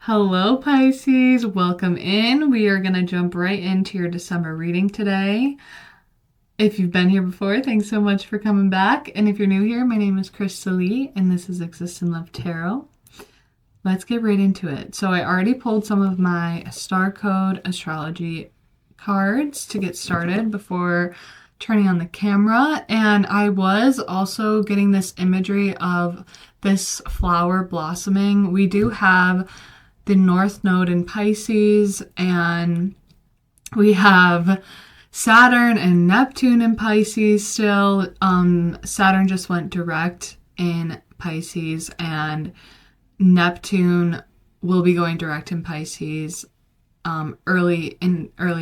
Hello, Pisces. Welcome in. We are going to jump right into your December reading today. If you've been here before, thanks so much for coming back. And if you're new here, my name is Krista Lee, and this is Exist in Love Tarot. Let's get right into it. So I already pulled some of my star code astrology cards to get started before turning on the camera. And I was also getting this imagery of this flower blossoming. We do have the North Node in Pisces, and we have Saturn and Neptune in Pisces still. Saturn just went direct in Pisces, and Neptune will be going direct in Pisces early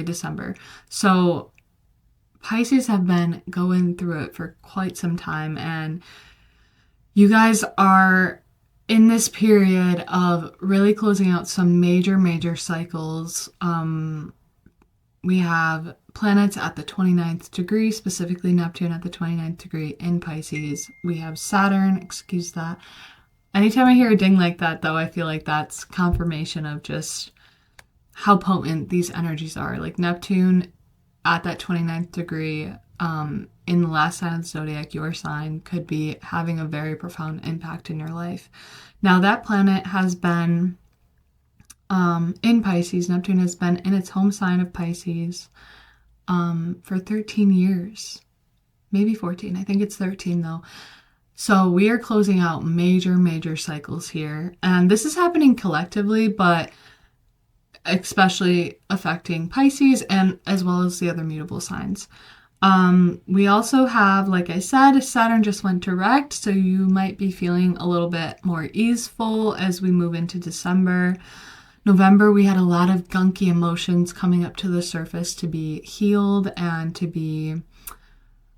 December. So Pisces have been going through it for quite some time, and you guys are in this period of really closing out some major cycles. We have planets at the 29th degree, specifically Neptune at the 29th degree in Pisces. We have Saturn, excuse that. Anytime I hear a ding like that, though, I feel like that's confirmation of just how potent these energies are. Like Neptune at that 29th degree, in the last sign of the Zodiac, your sign, could be having a very profound impact in your life. Now, that planet has been in Pisces. Neptune has been in its home sign of Pisces for 13 years. Maybe 14. I think it's 13, though. So we are closing out major cycles here. And this is happening collectively, but especially affecting Pisces and as well as the other mutable signs. We also have, like I said, Saturn just went direct, so you might be feeling a little bit more easeful as we move into December. November, we had a lot of gunky emotions coming up to the surface to be healed and to be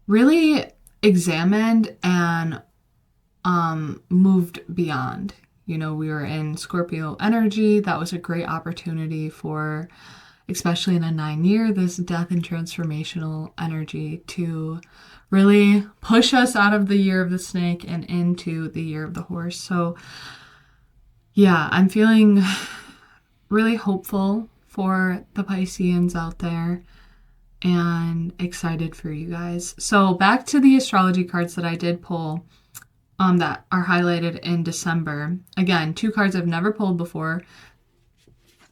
really examined and moved beyond. You know, we were in Scorpio energy. That was a great opportunity for, especially in a 9-year, this death and transformational energy to really push us out of the year of the snake and into the year of the horse. So yeah, I'm feeling really hopeful for the Pisceans out there and excited for you guys. So back to the astrology cards that I did pull that are highlighted in December. Again, 2 cards I've never pulled before.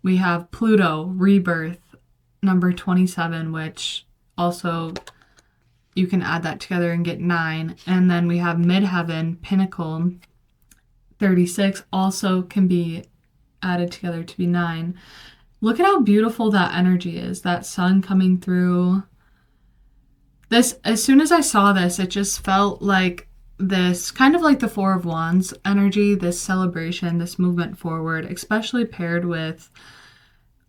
We have Pluto, Rebirth, number 27, which also you can add that together and get 9. And then we have Midheaven, Pinnacle, 36, also can be added together to be 9. Look at how beautiful that energy is, that sun coming through. This, as soon as I saw this, it just felt like this, kind of like the Four of Wands energy, this celebration, this movement forward, especially paired with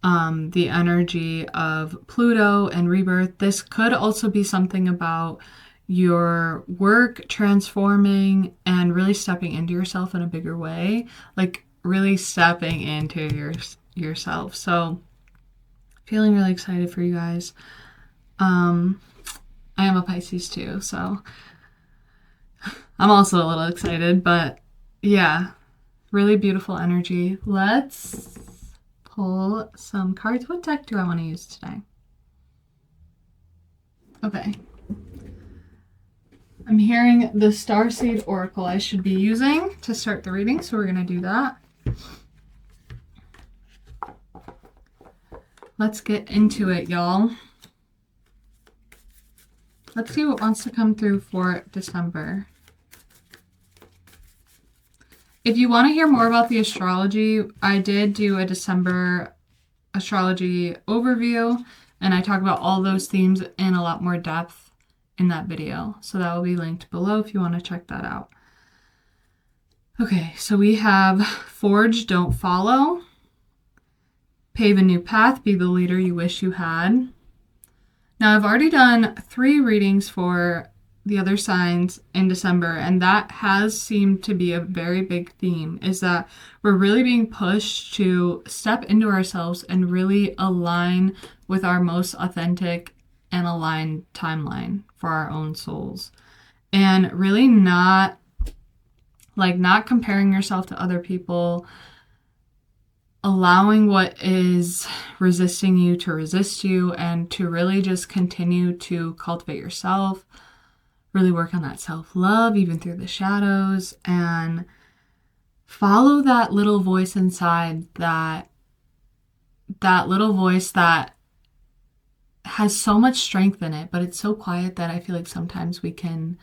the energy of Pluto and Rebirth. This could also be something about your work transforming and really stepping into yourself in a bigger way, like really stepping into yourself. So feeling really excited for you guys. I am a Pisces too, so I'm also a little excited, but yeah, really beautiful energy. Let's pull some cards. What deck do I want to use today? Okay. I'm hearing the Starseed Oracle I should be using to start the reading, so we're going to do that. Let's get into it, y'all. Let's see what wants to come through for December. If you want to hear more about the astrology, I did do a December astrology overview, and I talk about all those themes in a lot more depth in that video. So that will be linked below if you want to check that out. Okay, so we have Forge, Don't Follow. Pave a new path, be the leader you wish you had. Now, I've already done 3 readings for the other signs in December, and that has seemed to be a very big theme, is that we're really being pushed to step into ourselves and really align with our most authentic and aligned timeline for our own souls. And really not comparing yourself to other people, allowing what is resisting you to resist you, and to really just continue to cultivate yourself, really work on that self-love, even through the shadows, and follow that little voice inside, that little voice that has so much strength in it, but it's so quiet that I feel like sometimes we can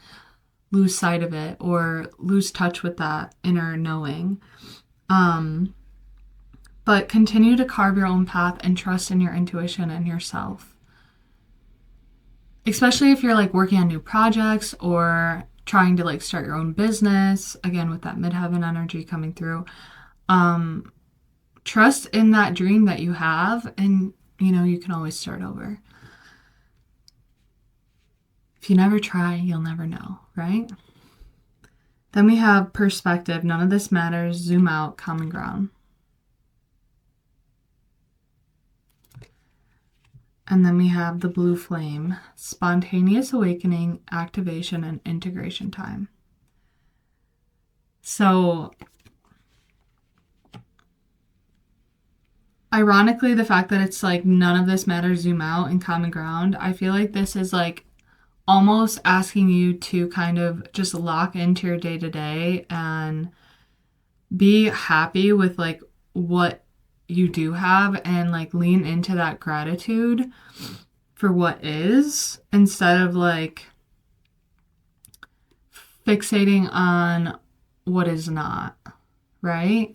lose sight of it or lose touch with that inner knowing. But continue to carve your own path and trust in your intuition and yourself. Especially if you're like working on new projects or trying to like start your own business, again with that midheaven energy coming through. Trust in that dream that you have, and you can always start over. If you never try, you'll never know, right? Then we have perspective. None of this matters. Zoom out. Common ground. And then we have the blue flame. Spontaneous awakening, activation, and integration time. So, ironically, the fact that it's like none of this matters, zoom out, and common ground, I feel like this is like almost asking you to kind of just lock into your day-to-day and be happy with like what you do have, and like lean into that gratitude for what is, instead of like fixating on what is not, right?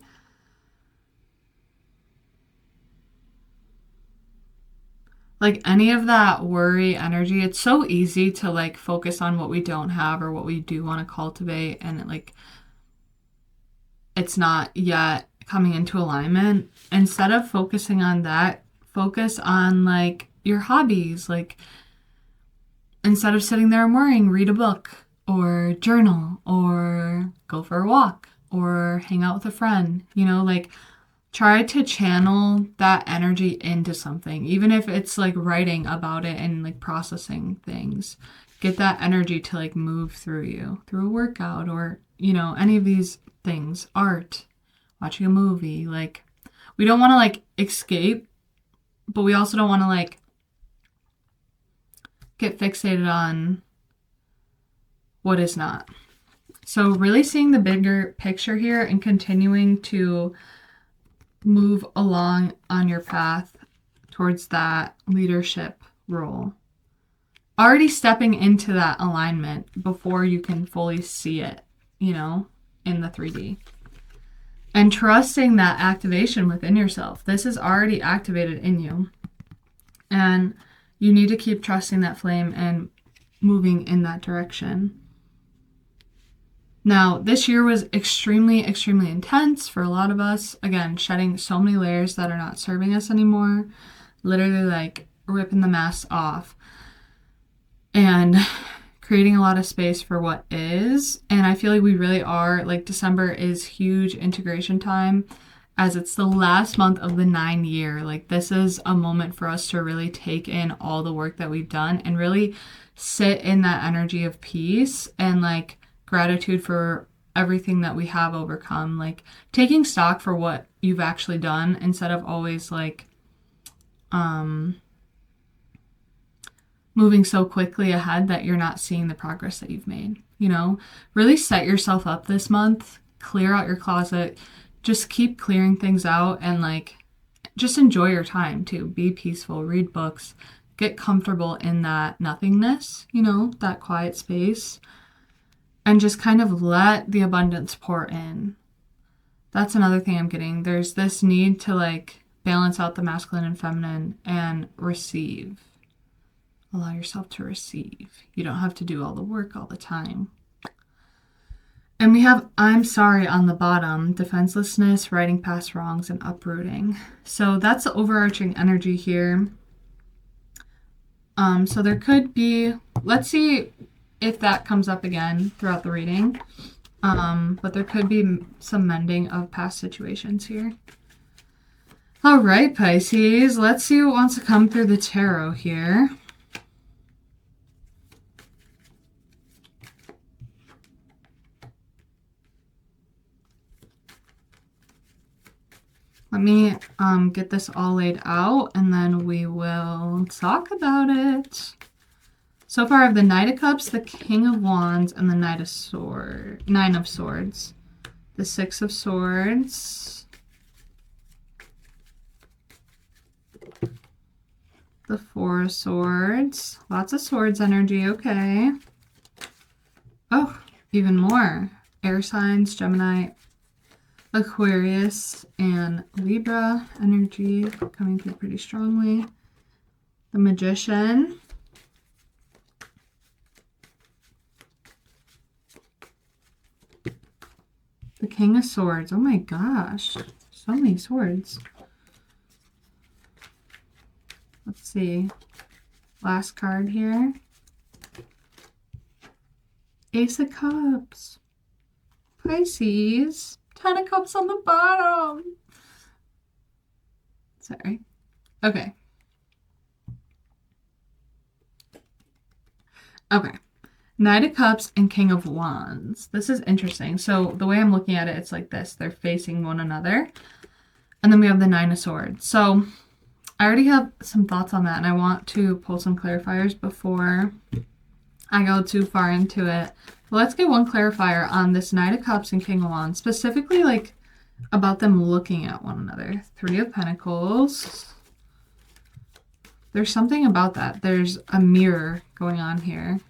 Like any of that worry energy, it's so easy to like focus on what we don't have or what we do want to cultivate, and it's not yet coming into alignment. Instead of focusing on that, focus on like your hobbies. Like instead of sitting there and worrying, read a book or journal or go for a walk or hang out with a friend, like try to channel that energy into something, even if it's like writing about it and like processing things. Get that energy to like move through you through a workout or, any of these things, art, watching a movie. Like we don't want to like escape, but we also don't want to like get fixated on what is not. So really seeing the bigger picture here and continuing to move along on your path towards that leadership role. Already stepping into that alignment before you can fully see it, in the 3D. And trusting that activation within yourself. This is already activated in you. And you need to keep trusting that flame and moving in that direction. Now, this year was extremely, extremely intense for a lot of us. Again, shedding so many layers that are not serving us anymore. Literally like ripping the masks off. And creating a lot of space for what is. And I feel like we really are, like December is huge integration time, as it's the last month of the 9-year. Like this is a moment for us to really take in all the work that we've done and really sit in that energy of peace and like gratitude for everything that we have overcome. Like taking stock for what you've actually done instead of always like moving so quickly ahead that you're not seeing the progress that you've made. Really set yourself up this month, clear out your closet, just keep clearing things out, and like just enjoy your time too. Be peaceful, read books, get comfortable in that nothingness, that quiet space, and just kind of let the abundance pour in. That's another thing I'm getting. There's this need to like balance out the masculine and feminine and receive. Allow yourself to receive. You don't have to do all the work all the time. And we have I'm sorry on the bottom, defenselessness, righting past wrongs, and uprooting. So that's the overarching energy here. So there could be, let's see if that comes up again throughout the reading. But there could be some mending of past situations here. All right, Pisces, let's see what wants to come through the tarot here. Let me get this all laid out and then we will talk about it. So far I have the Knight of Cups, the King of Wands, and the Nine of Swords. The Six of Swords. The Four of Swords. Lots of swords energy, okay. Oh, even more. Air signs, Gemini, Aquarius, and Libra energy coming through pretty strongly. The Magician. The King of Swords. Oh my gosh. So many swords. Let's see. Last card here. Ace of Cups. Pisces. 10 of Cups on the bottom. Sorry. Okay. Okay. Knight of Cups and King of Wands. This is interesting. So the way I'm looking at it, it's like this. They're facing one another. And then we have the Nine of Swords. So I already have some thoughts on that, and I want to pull some clarifiers before I go too far into it. Let's get one clarifier on this Knight of Cups and King of Wands, specifically like about them looking at one another. Three of Pentacles. There's something about that. There's a mirror going on here.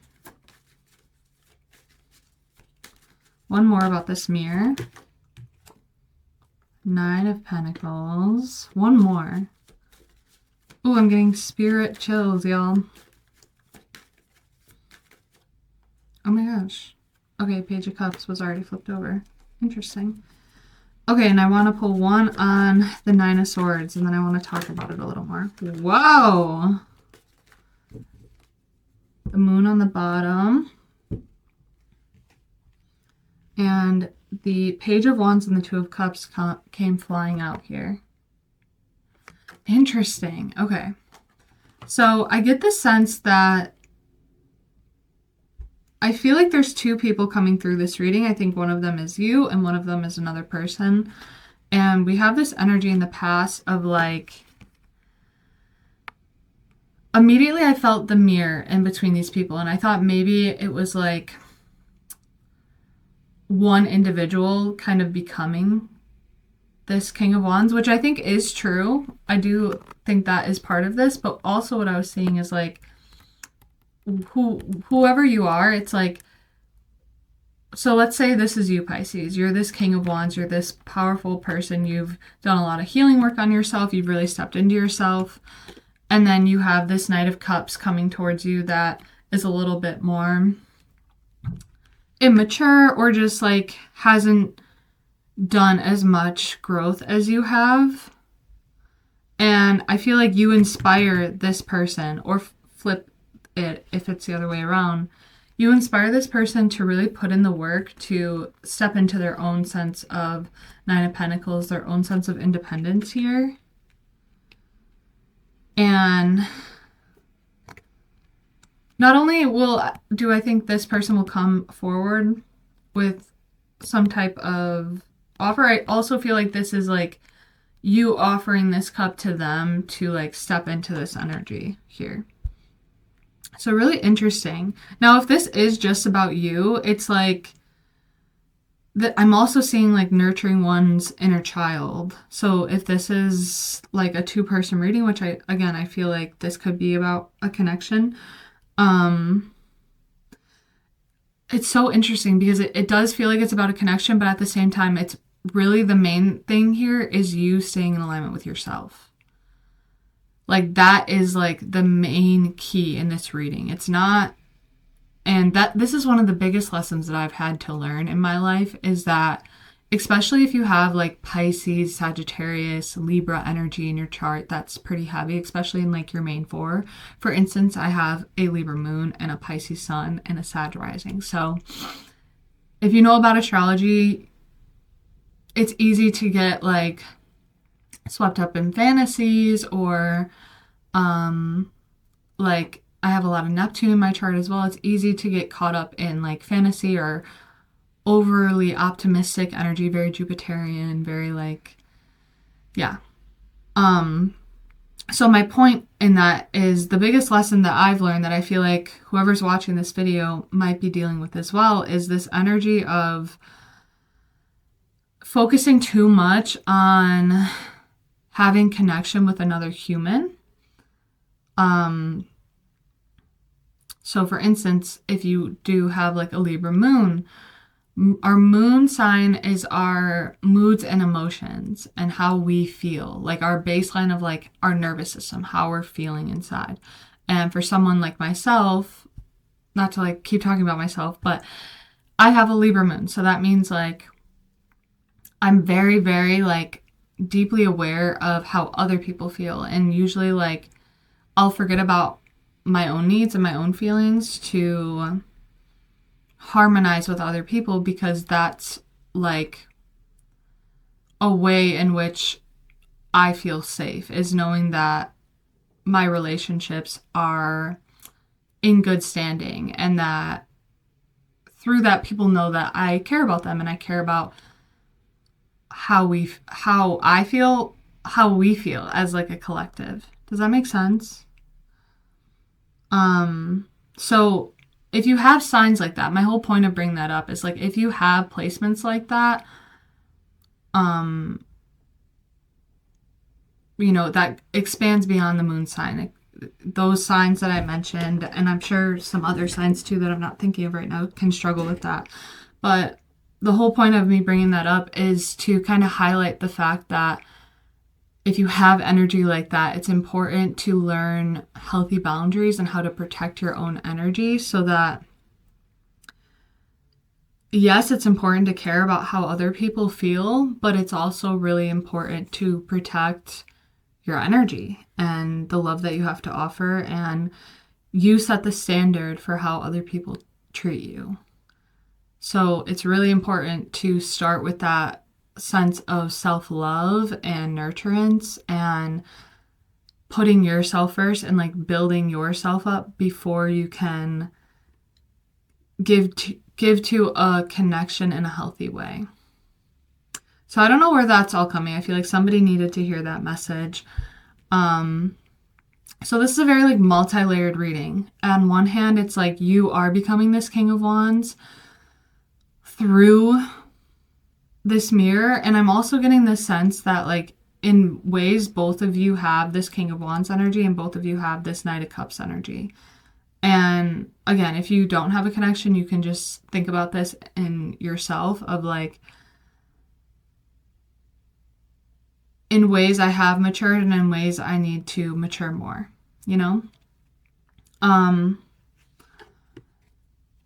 One more about this mirror. Nine of Pentacles. One more. Ooh, I'm getting spirit chills, y'all. Oh my gosh. Okay, Page of Cups was already flipped over. Interesting. Okay, and I want to pull one on the Nine of Swords, and then I want to talk about it a little more. Whoa! The Moon on the bottom. And the Page of Wands and the Two of Cups came flying out here. Interesting. Okay. So I get the sense that I feel like there's two people coming through this reading. I think one of them is you and one of them is another person. And we have this energy in the past of like, immediately I felt the mirror in between these people. And I thought maybe it was like one individual kind of becoming this King of Wands, which I think is true. I do think that is part of this, but also what I was seeing is like, whoever you are, it's like, so let's say this is you, Pisces. You're this King of Wands. You're this powerful person. You've done a lot of healing work on yourself. You've really stepped into yourself. And then you have this Knight of Cups coming towards you that is a little bit more immature or just like hasn't done as much growth as you have. And I feel like you inspire this person, or flip it if it's the other way around. You inspire this person to really put in the work to step into their own sense of Nine of Pentacles, their own sense of independence here. And not only do I think this person will come forward with some type of offer, I also feel like this is like you offering this cup to them to like step into this energy here. So really interesting. Now, if this is just about you, it's like that I'm also seeing like nurturing one's inner child. So if this is like a two-person reading, which I feel like this could be about a connection. It's so interesting because it does feel like it's about a connection, but at the same time, it's really the main thing here is you staying in alignment with yourself. Like that is like the main key in this reading. It's not, and this is one of the biggest lessons that I've had to learn in my life is that, especially if you have like Pisces, Sagittarius, Libra energy in your chart, that's pretty heavy, especially in like your main four. For instance, I have a Libra moon and a Pisces sun and a Sag rising. So if you know about astrology, it's easy to get like swept up in fantasies or like I have a lot of Neptune in my chart as well. It's easy to get caught up in like fantasy or overly optimistic energy, very Jupiterian, very like, Yeah. So my point in that is the biggest lesson that I've learned that I feel like whoever's watching this video might be dealing with as well is this energy of focusing too much on having connection with another human. So for instance, if you do have like a Libra moon, our moon sign is our moods and emotions and how we feel, like our baseline of like our nervous system, how we're feeling inside. And for someone like myself, not to like keep talking about myself, but I have a Libra moon. So that means like I'm very, very like deeply aware of how other people feel. And usually like I'll forget about my own needs and my own feelings to harmonize with other people, because that's like a way in which I feel safe, is knowing that my relationships are in good standing and that through that people know that I care about them and I care about how we feel as like a collective. Does that make sense? So if you have signs like that, my whole point of bringing that up is like if you have placements like that, you know, that expands beyond the moon sign. Those signs that I mentioned, and I'm sure some other signs too that I'm not thinking of right now, can struggle with that. But the whole point of me bringing that up is to kind of highlight the fact that if you have energy like that, it's important to learn healthy boundaries and how to protect your own energy, so that, yes, it's important to care about how other people feel, but it's also really important to protect your energy and the love that you have to offer, and you set the standard for how other people treat you. So it's really important to start with that sense of self-love and nurturance and putting yourself first and like building yourself up before you can give to a connection in a healthy way. So I don't know where that's all coming. I feel like somebody needed to hear that message. So this is a very like multi-layered reading. On one hand, it's like you are becoming this King of Wands through this mirror, and I'm also getting this sense that like in ways both of you have this King of Wands energy and both of you have this Knight of Cups energy. And again, if you don't have a connection, you can just think about this in yourself of like, in ways I have matured and in ways I need to mature more, you know?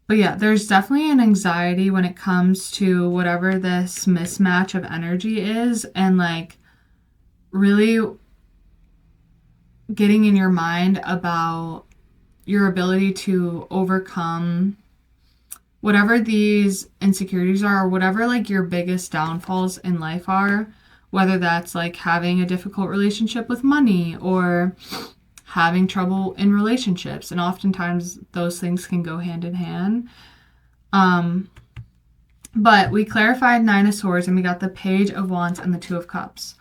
But yeah, there's definitely an anxiety when it comes to whatever this mismatch of energy is, and like really getting in your mind about your ability to overcome whatever these insecurities are, or whatever like your biggest downfalls in life are, whether that's like having a difficult relationship with money or having trouble in relationships. And oftentimes those things can go hand in hand. But we clarified Nine of Swords and we got the Page of Wands and the Two of Cups.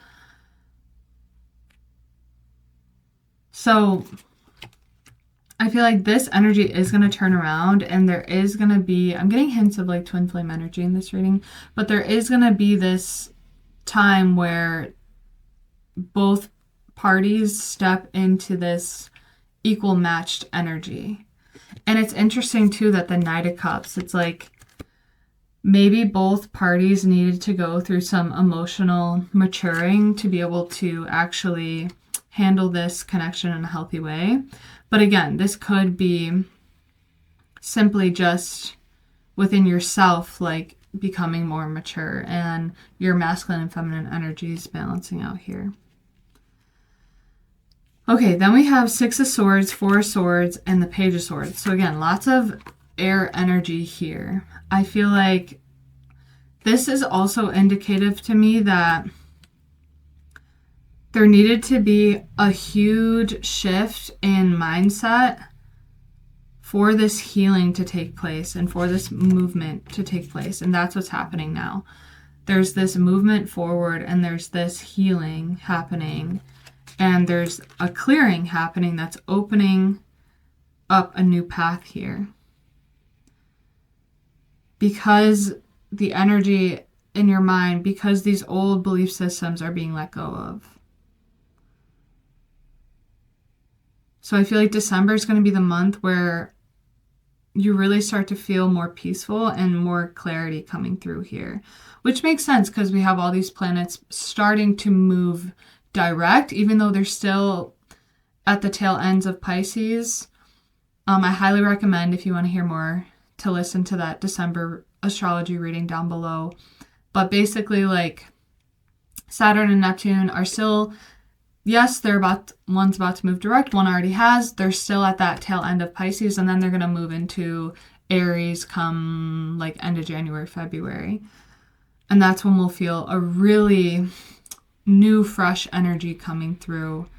So I feel like this energy is going to turn around, and there is going to be, I'm getting hints of like twin flame energy in this reading, but there is going to be this time where both parties step into this equal matched energy. And it's interesting too that the Knight of Cups, it's like maybe both parties needed to go through some emotional maturing to be able to actually handle this connection in a healthy way. But again, this could be simply just within yourself, like becoming more mature and your masculine and feminine energies balancing out here. Okay, then we have Six of Swords, Four of Swords, and the Page of Swords. So again, lots of air energy here. I feel like this is also indicative to me that there needed to be a huge shift in mindset for this healing to take place and for this movement to take place. And that's what's happening now. there's this movement forward and there's this healing happening and there's a clearing happening that's opening up a new path here. Because the energy in your mind, because these old belief systems are being let go of. So I feel like December is going to be the month where you really start to feel more peaceful and more clarity coming through here, which makes sense because we have all these planets starting to move direct, even though they're still at the tail ends of Pisces. I highly recommend, if you want to hear more, to listen to that December astrology reading down below. But basically, like, Saturn and Neptune are still, yes, one's about to move direct, one already has. They're still at that tail end of Pisces, and then they're going to move into Aries come like end of January, February. And that's when we'll feel a really new, fresh energy coming through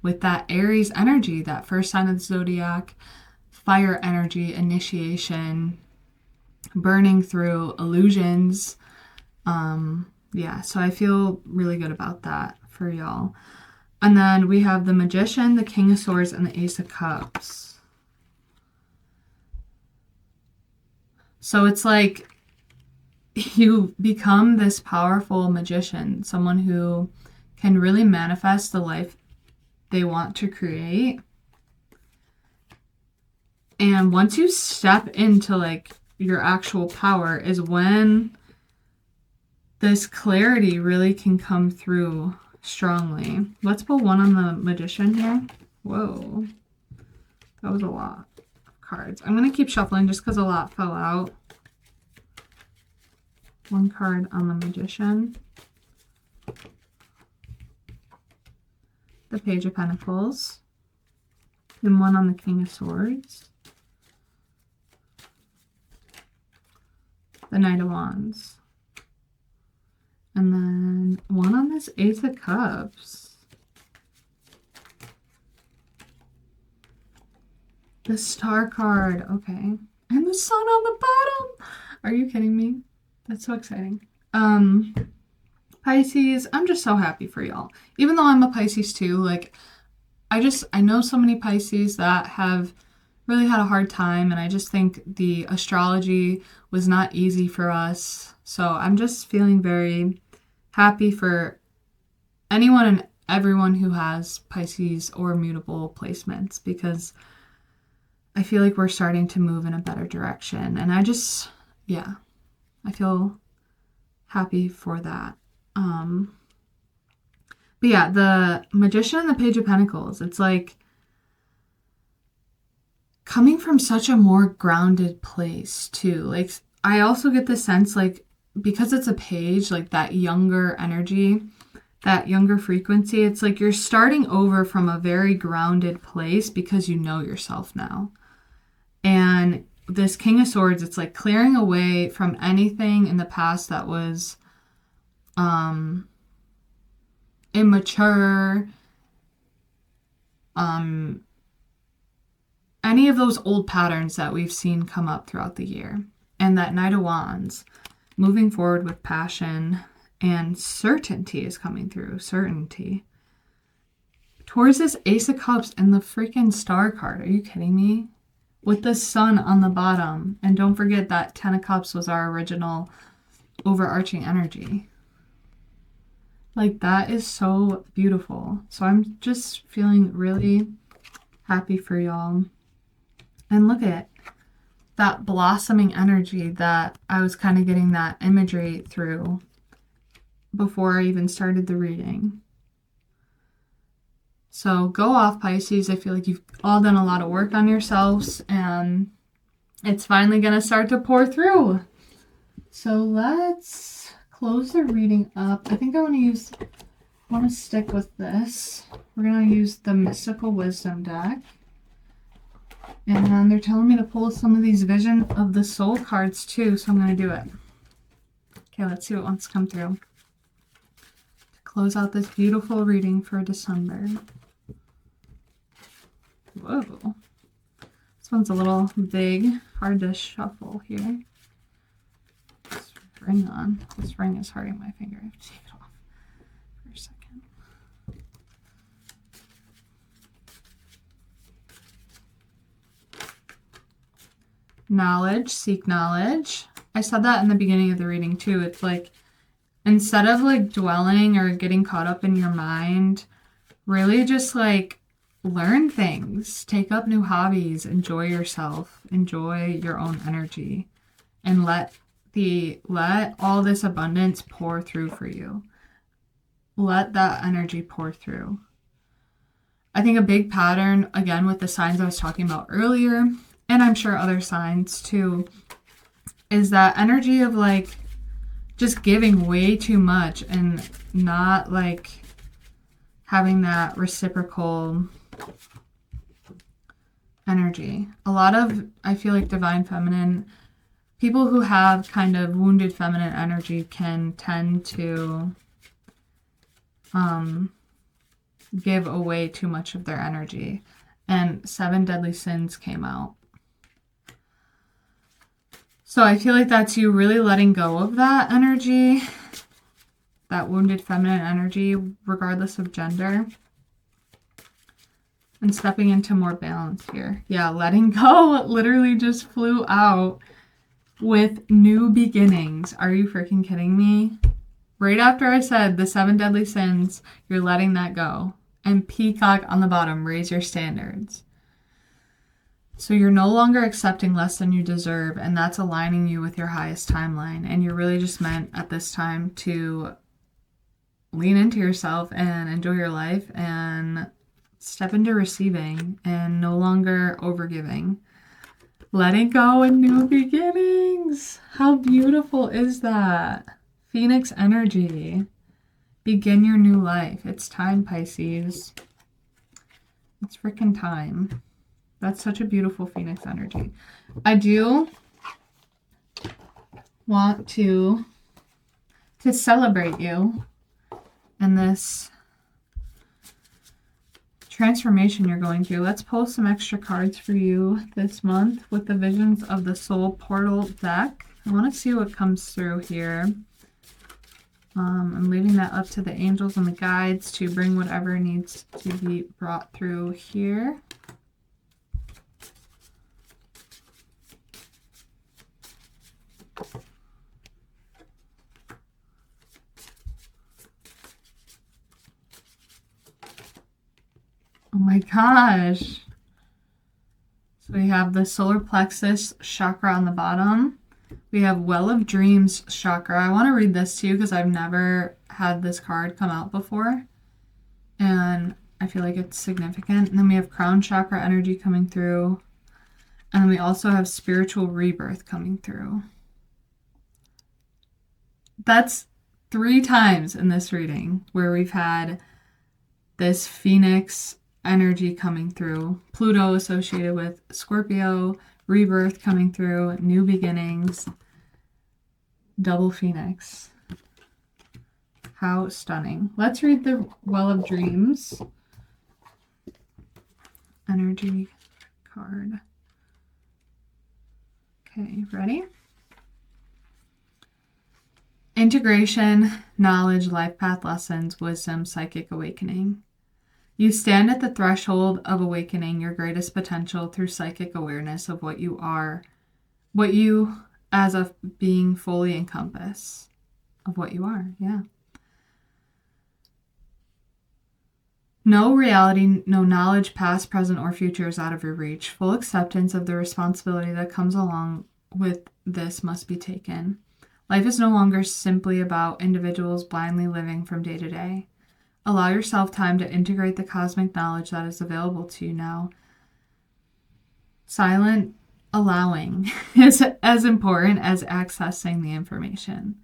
with that Aries energy, that first sign of the Zodiac, fire energy, initiation, burning through illusions. Yeah, so I feel really good about that for y'all. And then we have the Magician, the King of Swords, and the Ace of Cups. So it's like you become this powerful magician, someone who can really manifest the life they want to create. And once you step into like your actual power is when this clarity really can come through strongly. Let's pull one on the Magician here. Whoa. That was a lot of cards. I'm going to keep shuffling just because a lot fell out. One card on the Magician. The Page of Pentacles. And one on the King of Swords. The Knight of Wands. And then one on this Ace of Cups. The Star card. Okay. And the Sun on the bottom. Are you kidding me? That's so exciting. Pisces, I'm just so happy for y'all. Even though I'm a Pisces too, like, I know so many Pisces that have really had a hard time, and I just think the astrology was not easy for us. So I'm just feeling very happy for anyone and everyone who has Pisces or mutable placements, because I feel like we're starting to move in a better direction. And I feel happy for that. But yeah, the Magician and the Page of Pentacles, it's like coming from such a more grounded place too. Like, I also get the sense, like, because it's a page, like that younger energy, that younger frequency, it's like you're starting over from a very grounded place because you know yourself now. And this King of Swords, it's like clearing away from anything in the past that was immature, any of those old patterns that we've seen come up throughout the year. And that Knight of Wands, moving forward with passion and certainty is coming through. Certainty. Towards this Ace of Cups and the freaking Star card. Are you kidding me? With the Sun on the bottom. And don't forget that 10 of Cups was our original overarching energy. Like, that is so beautiful. So I'm just feeling really happy for y'all. And look at that blossoming energy that I was kind of getting that imagery through before I even started the reading. So go off, Pisces. I feel like you've all done a lot of work on yourselves, and it's finally going to start to pour through. So let's close the reading up. I think I want to stick with this. We're going to use the Mystical Wisdom deck. And they're telling me to pull some of these Vision of the Soul cards too, so I'm going to do it. Okay, let's see what wants to come through. To close out this beautiful reading for December. Whoa. This one's a little big, hard to shuffle here. ring on. This ring is hurting my finger. I have to take it off for a second. Knowledge, seek knowledge. I said that in the beginning of the reading too. It's like, instead of like dwelling or getting caught up in your mind, really just like learn things, take up new hobbies, enjoy yourself, enjoy your own energy, and let all this abundance pour through for you. Let that energy pour through. I think a big pattern, again, with the signs I was talking about earlier, and I'm sure other signs too, is that energy of like just giving way too much and not like having that reciprocal energy. A lot of, I feel like, divine feminine people who have kind of wounded feminine energy can tend to give away too much of their energy. And 7 deadly sins came out. So I feel like that's you really letting go of that energy, that wounded feminine energy, regardless of gender, and stepping into more balance here. Yeah, letting go literally just flew out with new beginnings. Are you freaking kidding me? Right after I said the 7 deadly sins, you're letting that go. And peacock on the bottom, raise your standards. So you're no longer accepting less than you deserve, and that's aligning you with your highest timeline. And you're really just meant at this time to lean into yourself and enjoy your life and step into receiving and no longer overgiving. Letting go and new beginnings. How beautiful is that? Phoenix energy. Begin your new life. It's time, Pisces. It's freaking time. That's such a beautiful Phoenix energy. I do want to celebrate you and this transformation you're going through. Let's pull some extra cards for you this month with the Visions of the Soul Portal deck. I want to see what comes through here. I'm leaving that up to the angels and the guides to bring whatever needs to be brought through here. Oh my gosh. So we have the solar plexus chakra on the bottom. We have Well of Dreams chakra. I want to read this to you because I've never had this card come out before. And I feel like it's significant. And then we have crown chakra energy coming through. And then we also have spiritual rebirth coming through. That's 3 times in this reading where we've had this Phoenix energy coming through. Pluto associated with Scorpio, rebirth coming through, new beginnings, double Phoenix. How stunning. Let's read the Well of Dreams energy card. Okay, ready? Integration, knowledge, life path lessons, wisdom, psychic awakening. You stand at the threshold of awakening your greatest potential through psychic awareness of what you are, what you as a being fully encompass of what you are. Yeah. No reality, no knowledge, past, present, or future is out of your reach. Full acceptance of the responsibility that comes along with this must be taken. Life is no longer simply about individuals blindly living from day to day. Allow yourself time to integrate the cosmic knowledge that is available to you now. Silent allowing is as important as accessing the information.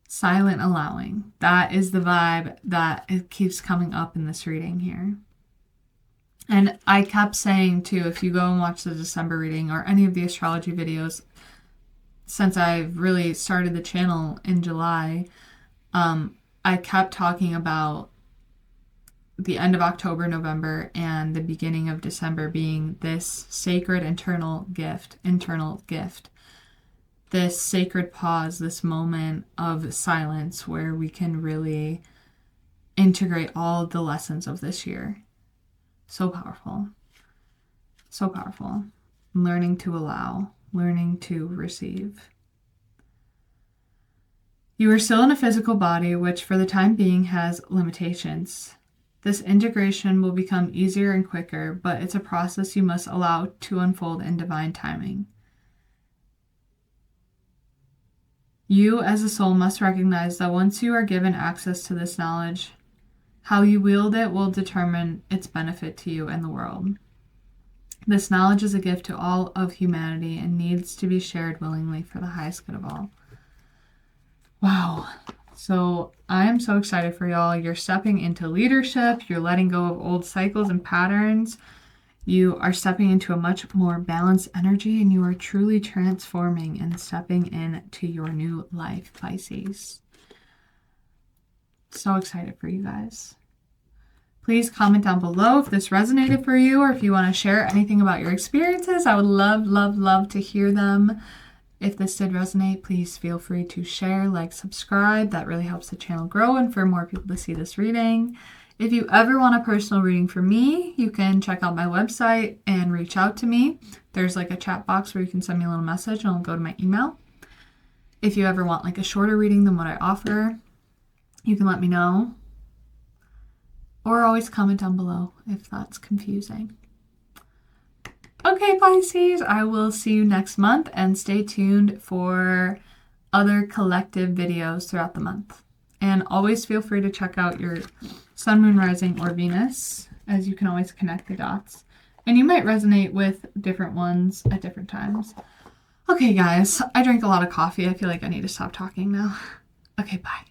Silent allowing. That is the vibe that it keeps coming up in this reading here. And I kept saying too, if you go and watch the December reading or any of the astrology videos, since I've really started the channel in July, I kept talking about the end of October, November, and the beginning of December being this sacred internal gift. this sacred pause, this moment of silence where we can really integrate all of the lessons of this year. So powerful. So powerful. Learning to allow, learning to receive. You are still in a physical body, which for the time being has limitations. This integration will become easier and quicker, but it's a process you must allow to unfold in divine timing. You as a soul must recognize that once you are given access to this knowledge, how you wield it will determine its benefit to you and the world. This knowledge is a gift to all of humanity and needs to be shared willingly for the highest good of all. Wow. So I am so excited for y'all. You're stepping into leadership. You're letting go of old cycles and patterns. You are stepping into a much more balanced energy, and you are truly transforming and stepping into your new life, Pisces. So excited for you guys. Please comment down below if this resonated for you, or if you want to share anything about your experiences. I would love, love, love to hear them. If this did resonate, please feel free to share, like, subscribe. That really helps the channel grow and for more people to see this reading. If you ever want a personal reading from me, you can check out my website and reach out to me. There's like a chat box where you can send me a little message and I'll go to my email. If you ever want like a shorter reading than what I offer, you can let me know. Or always comment down below if that's confusing. Okay, Pisces, I will see you next month, and stay tuned for other collective videos throughout the month. And always feel free to check out your Sun, Moon, Rising, or Venus, as you can always connect the dots. And you might resonate with different ones at different times. Okay, guys, I drank a lot of coffee. I feel like I need to stop talking now. Okay, bye.